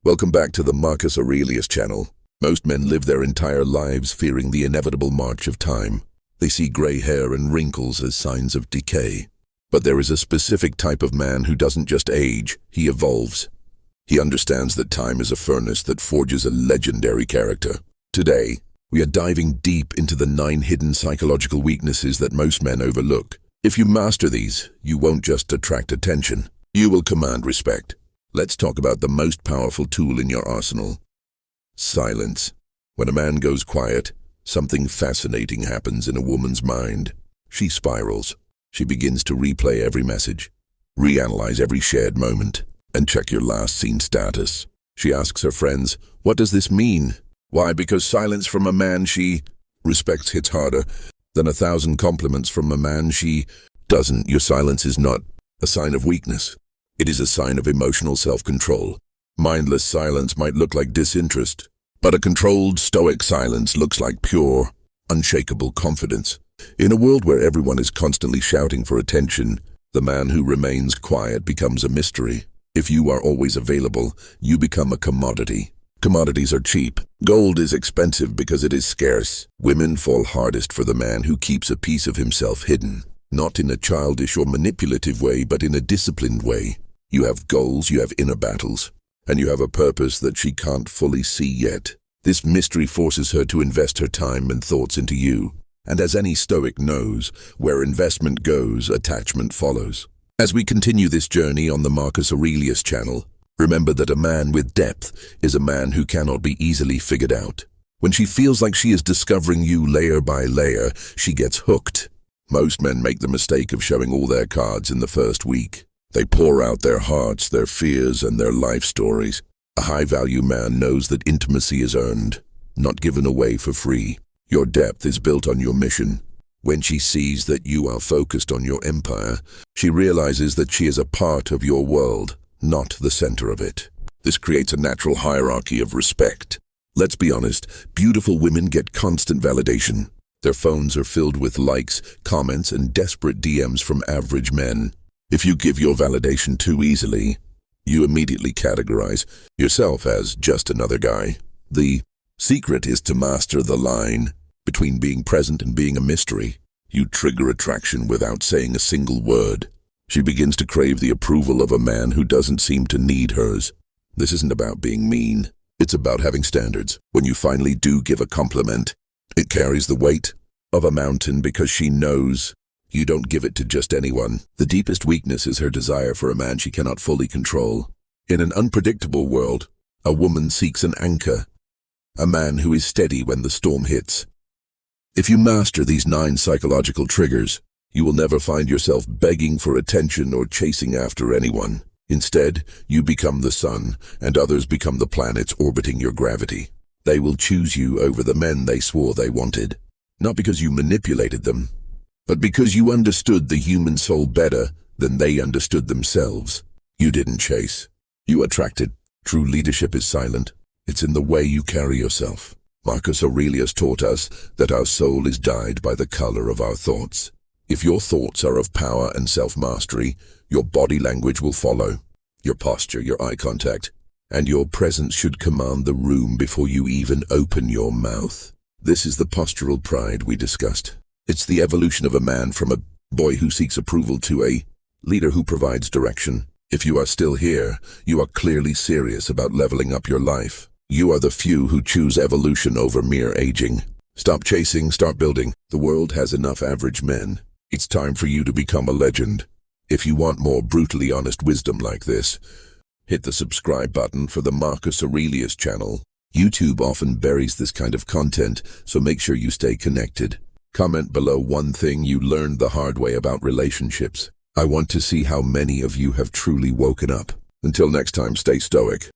Welcome back to the Marcus Aurelius channel. Most men live their entire lives fearing the inevitable march of time. They see gray hair and wrinkles as signs of decay. But there is a specific type of man who doesn't just age, he evolves. He understands that time is a furnace that forges a legendary character. Today, we are diving deep into the 9 hidden psychological weaknesses that most men overlook. If you master these, you won't just attract attention, you will command respect. Let's talk about the most powerful tool in your arsenal. Silence. When a man goes quiet, something fascinating happens in a woman's mind. She spirals. She begins to replay every message, reanalyze every shared moment, and check your last seen status. She asks her friends, "What does this mean?" Why? Because silence from a man she respects hits harder than 1,000 compliments from a man she doesn't. Your silence is not a sign of weakness. It is a sign of emotional self-control. Mindless silence might look like disinterest, but a controlled, stoic silence looks like pure, unshakable confidence. In a world where everyone is constantly shouting for attention, the man who remains quiet becomes a mystery. If you are always available, you become a commodity. Commodities are cheap. Gold is expensive because it is scarce. Women fall hardest for the man who keeps a piece of himself hidden, not in a childish or manipulative way, but in a disciplined way. You have goals, you have inner battles, and you have a purpose that she can't fully see yet. This mystery forces her to invest her time and thoughts into you. And as any Stoic knows, where investment goes, attachment follows. As we continue this journey on the Marcus Aurelius channel, remember that a man with depth is a man who cannot be easily figured out. When she feels like she is discovering you layer by layer, she gets hooked. Most men make the mistake of showing all their cards in the first week. They pour out their hearts, their fears, and their life stories. A high-value man knows that intimacy is earned, not given away for free. Your depth is built on your mission. When she sees that you are focused on your empire, she realizes that she is a part of your world, not the center of it. This creates a natural hierarchy of respect. Let's be honest, beautiful women get constant validation. Their phones are filled with likes, comments, and desperate DMs from average men. If you give your validation too easily, you immediately categorize yourself as just another guy. The secret is to master the line between being present and being a mystery. You trigger attraction without saying a single word. She begins to crave the approval of a man who doesn't seem to need hers. This isn't about being mean. It's about having standards. When you finally do give a compliment, it carries the weight of a mountain because she knows you don't give it to just anyone. The deepest weakness is her desire for a man she cannot fully control. In an unpredictable world, a woman seeks an anchor, a man who is steady when the storm hits. If you master these 9 psychological triggers, you will never find yourself begging for attention or chasing after anyone. Instead, you become the sun, and others become the planets orbiting your gravity. They will choose you over the men they swore they wanted. Not because you manipulated them, but because you understood the human soul better than they understood themselves. You didn't chase. You attracted. True leadership is silent. It's in the way you carry yourself. Marcus Aurelius taught us that our soul is dyed by the color of our thoughts. If your thoughts are of power and self-mastery, your body language will follow. Your posture, your eye contact, and your presence should command the room before you even open your mouth. This is the postural pride we discussed. It's the evolution of a man from a boy who seeks approval to a leader who provides direction. If you are still here, you are clearly serious about leveling up your life. You are the few who choose evolution over mere aging. Stop chasing, start building. The world has enough average men. It's time for you to become a legend. If you want more brutally honest wisdom like this, hit the subscribe button for the Marcus Aurelius channel. YouTube often buries this kind of content, so make sure you stay connected. Comment below one thing you learned the hard way about relationships. I want to see how many of you have truly woken up. Until next time, stay stoic.